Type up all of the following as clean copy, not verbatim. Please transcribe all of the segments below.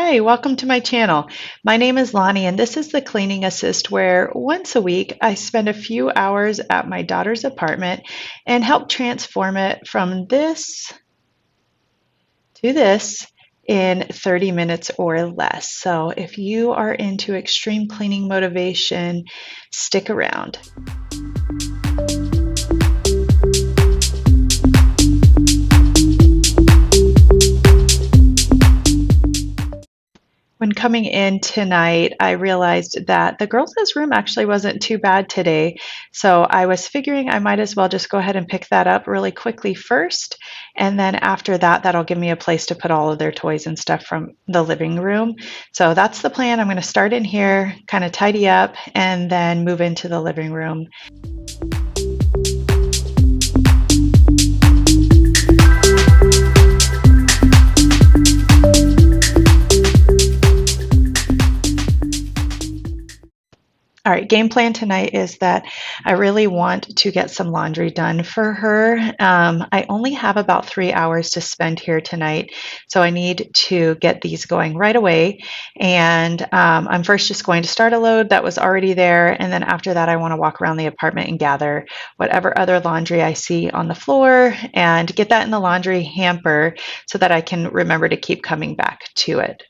Hi, welcome to my channel. My name is Lonnie, and this is the Cleaning Assist, where once a week I spend a few hours at my daughter's apartment and help transform it from this to this in 30 minutes or less. So if you are into extreme cleaning motivation, stick around. When coming in tonight, I realized that the girls' room actually wasn't too bad today. So I was figuring I might as well just go ahead and pick that up really quickly first. And then after that, that'll give me a place to put all of their toys and stuff from the living room. So that's the plan. I'm going to start in here, kind of tidy up, and then move into the living room. All right, game plan tonight is that I really want to get some laundry done for her. I only have about 3 hours to spend here tonight, so I need to get these going right away. And I'm first just going to start a load that was already there, and then after that I want to walk around the apartment and gather whatever other laundry I see on the floor and get that in the laundry hamper so that I can remember to keep coming back to it.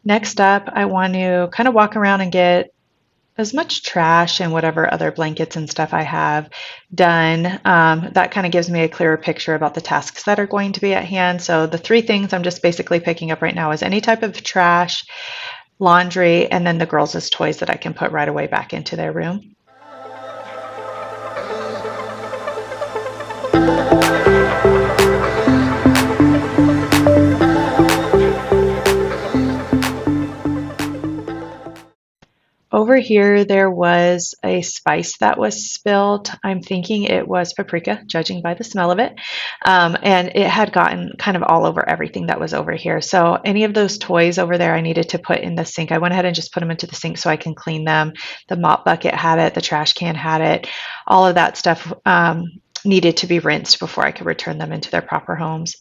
Next up, I want to kind of walk around and get as much trash and whatever other blankets and stuff I have done. That kind of gives me a clearer picture about the tasks that are going to be at hand. So the three things I'm just basically picking up right now is any type of trash, laundry, and then the girls' toys that I can put right away back into their room. Over here, there was a spice that was spilled. I'm thinking it was paprika, judging by the smell of it. And it had gotten kind of all over everything that was over here. So any of those toys over there I needed to put in the sink. I went ahead and just put them into the sink so I can clean them. The mop bucket had it, the trash can had it. All of that stuff needed to be rinsed before I could return them into their proper homes.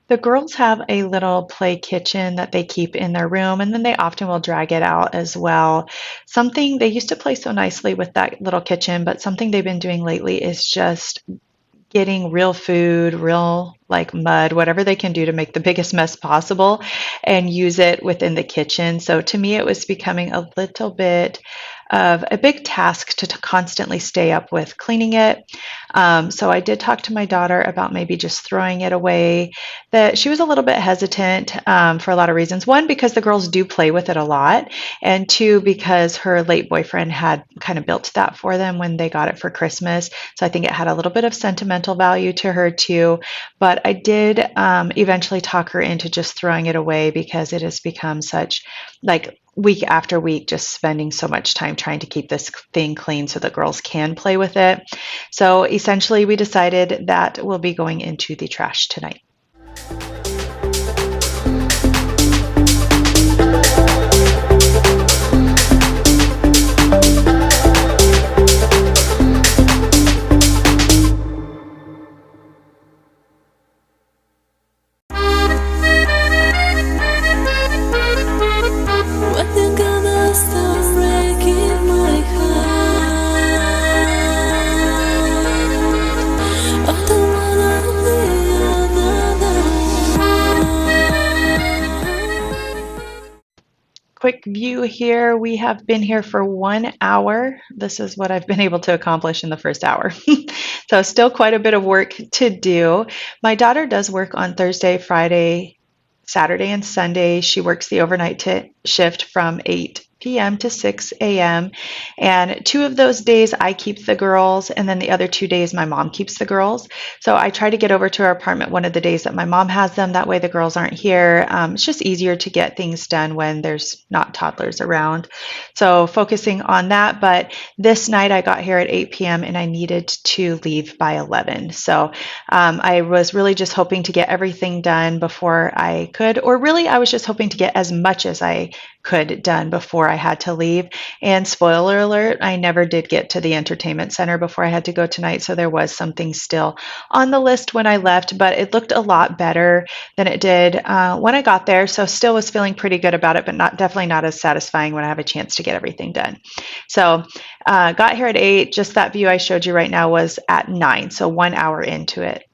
The girls have a little play kitchen that they keep in their room, and then they often will drag it out as well. Something they used to play so nicely with that little kitchen, but something they've been doing lately is just getting real food, real like mud, whatever they can do to make the biggest mess possible and use it within the kitchen. So to me, it was becoming a little bit of a big task to constantly stay up with cleaning it. So I did talk to my daughter about maybe just throwing it away. That she was a little bit hesitant for a lot of reasons. One, because the girls do play with it a lot, and two, because her late boyfriend had kind of built that for them when they got it for Christmas. So I think it had a little bit of sentimental value to her too. But I did eventually talk her into just throwing it away because it has become such like week after week just spending so much time trying to keep this thing clean so the girls can play with it. So essentially we decided that we'll be going into the trash tonight. Quick view here. We have been here for 1 hour. This is what I've been able to accomplish in the first hour. So still quite a bit of work to do. My daughter does work on Thursday, Friday, Saturday, and Sunday. She works the overnight shift from 8 p.m. to 6 a.m. And 2 of those days I keep the girls, and then the other 2 days my mom keeps the girls. So I try to get over to our apartment one of the days that my mom has them. That way the girls aren't here. It's just easier to get things done when there's not toddlers around. So focusing on that. But this night I got here at 8 p.m. and I needed to leave by 11. So I was really just hoping to get everything done before I could, or really I was just hoping to get as much as I could done before I had to leave. And spoiler alert, I never did get to the entertainment center before I had to go tonight. So there was something still on the list when I left, but it looked a lot better than it did when I got there. So still was feeling pretty good about it, but definitely not as satisfying when I have a chance to get everything done. So got here at 8. Just that view I showed you right now was at 9. So 1 hour into it.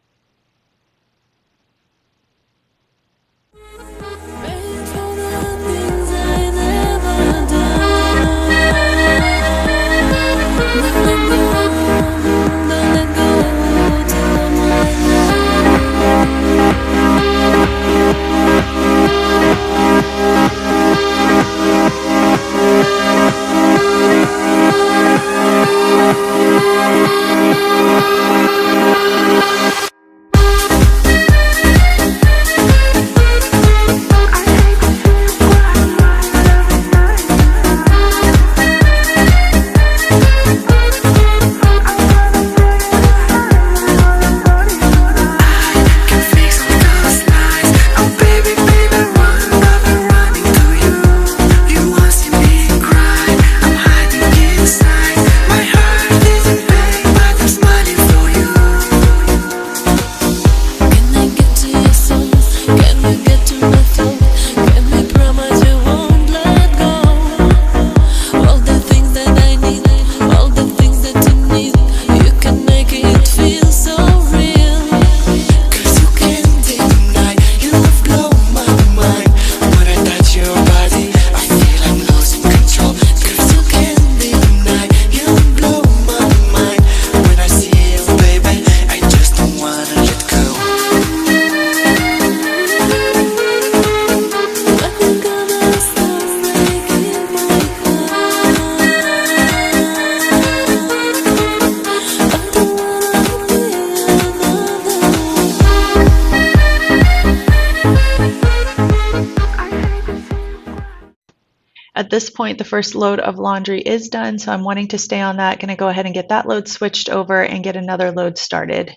At this point, the first load of laundry is done, so I'm wanting to stay on that. Going to go ahead and get that load switched over and get another load started.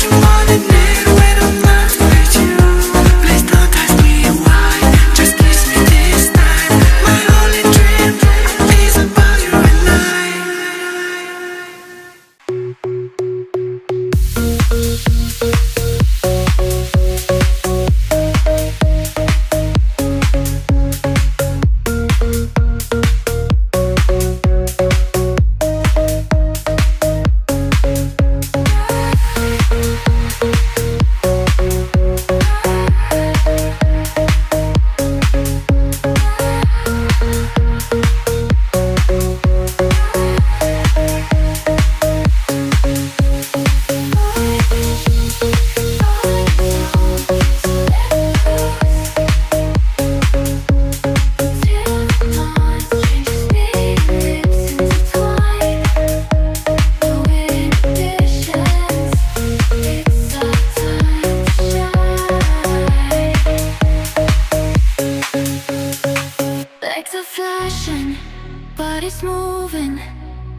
More than air when I'm not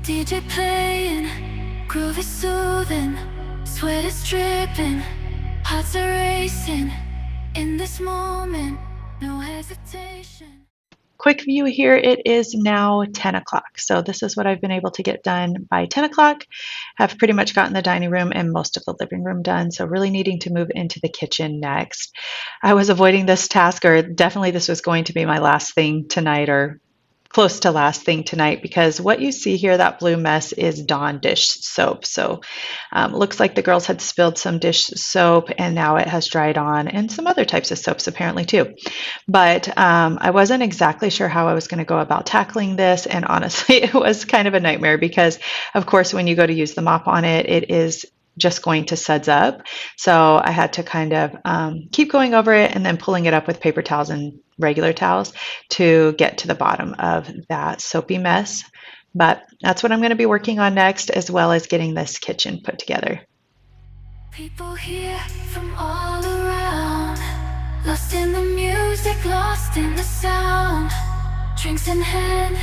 DJ playing, groove is soothing, sweat is dripping, hearts are racing. In this moment, no hesitation. Quick view here, it is now 10 o'clock. So this is what I've been able to get done by 10 o'clock. I've pretty much gotten the dining room and most of the living room done. So really needing to move into the kitchen next. I was avoiding this task, or definitely this was going to be my last thing tonight, or close to last thing tonight, because what you see here, that blue mess, is Dawn dish soap. So looks like the girls had spilled some dish soap and now it has dried on, and some other types of soaps apparently too. But I wasn't exactly sure how I was going to go about tackling this, and honestly it was kind of a nightmare because of course when you go to use the mop on it, it is just going to suds up. So I had to kind of keep going over it and then pulling it up with paper towels and regular towels to get to the bottom of that soapy mess. But that's what I'm going to be working on next, as well as getting this kitchen put together. People here from all around, lost in the music, lost in the sound. Drinks in hand,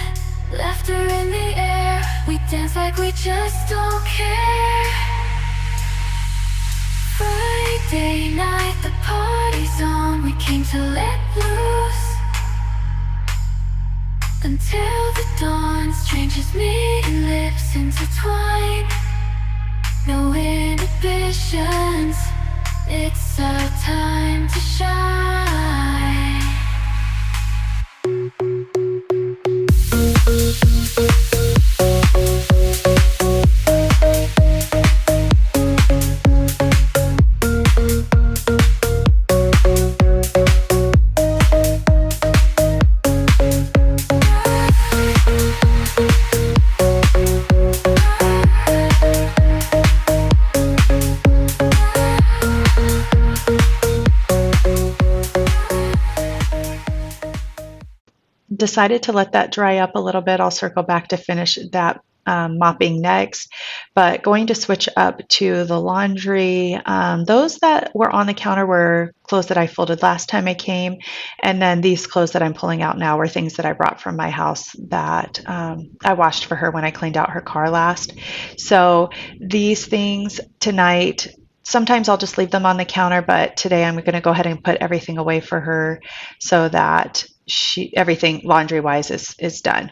laughter in the air. We dance like we just don't care. Friday night, the party's on. We came to let loose until the dawn. Strangers meeting, lips intertwine. No inhibitions, it's our time to shine. Decided to let that dry up a little bit. I'll circle back to finish that mopping next, but going to switch up to the laundry. Those that were on the counter were clothes that I folded last time I came, and then these clothes that I'm pulling out now were things that I brought from my house that I washed for her when I cleaned out her car last. So these things tonight, sometimes I'll just leave them on the counter, but today I'm going to go ahead and put everything away for her so that everything laundry wise is done.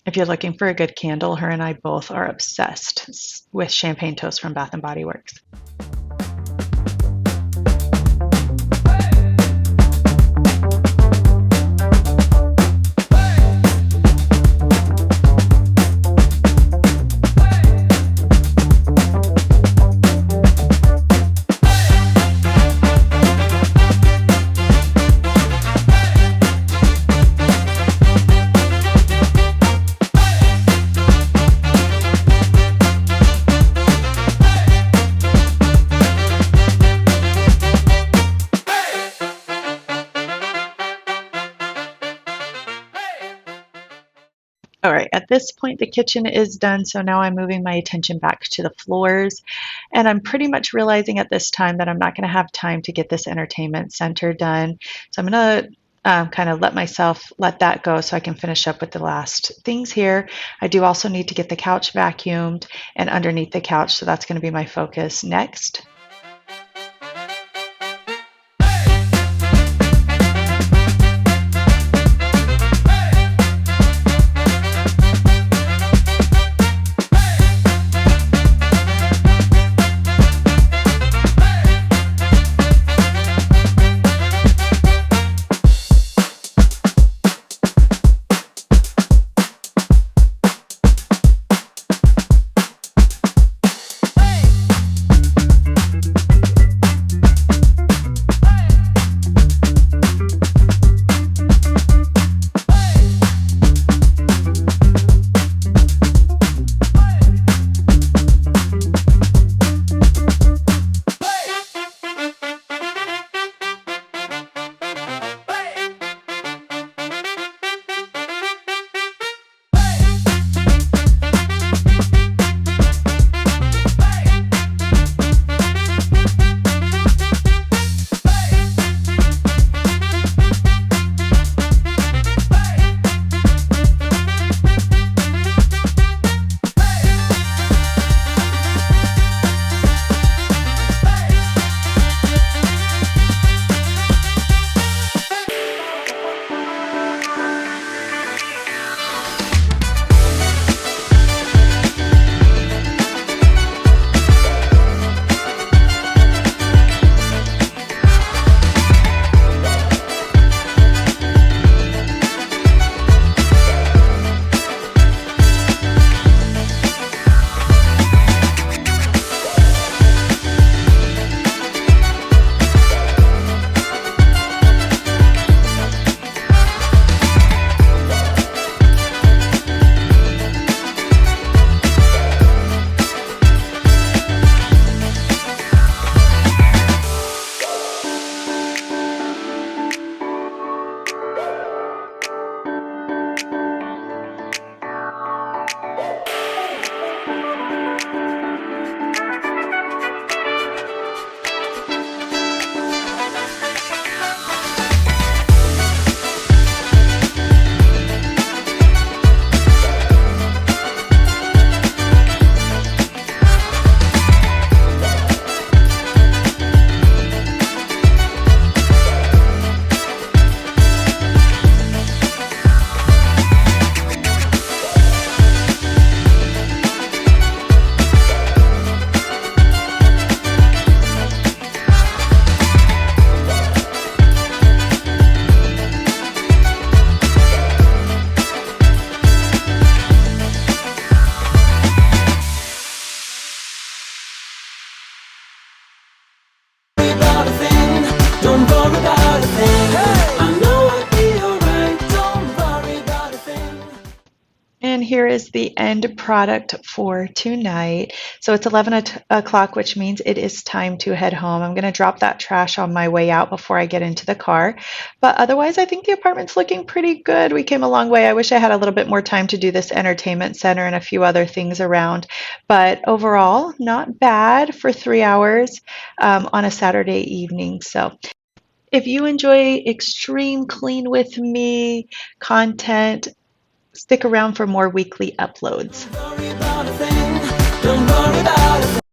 If you're looking for a good candle, her and I both are obsessed with Champagne Toast from Bath & Body Works. All right, at this point, the kitchen is done, so now I'm moving my attention back to the floors, and I'm pretty much realizing at this time that I'm not going to have time to get this entertainment center done, so I'm going to kind of let that go so I can finish up with the last things here. I do also need to get the couch vacuumed and underneath the couch, so that's going to be my focus next. is the end product for tonight. So it's 11 o'clock, which means it is time to head home. I'm going to drop that trash on my way out before I get into the car. But otherwise, I think the apartment's looking pretty good. We came a long way. I wish I had a little bit more time to do this entertainment center and a few other things around. But overall, not bad for 3 hours on a Saturday evening. So if you enjoy extreme clean with me content, stick around for more weekly uploads.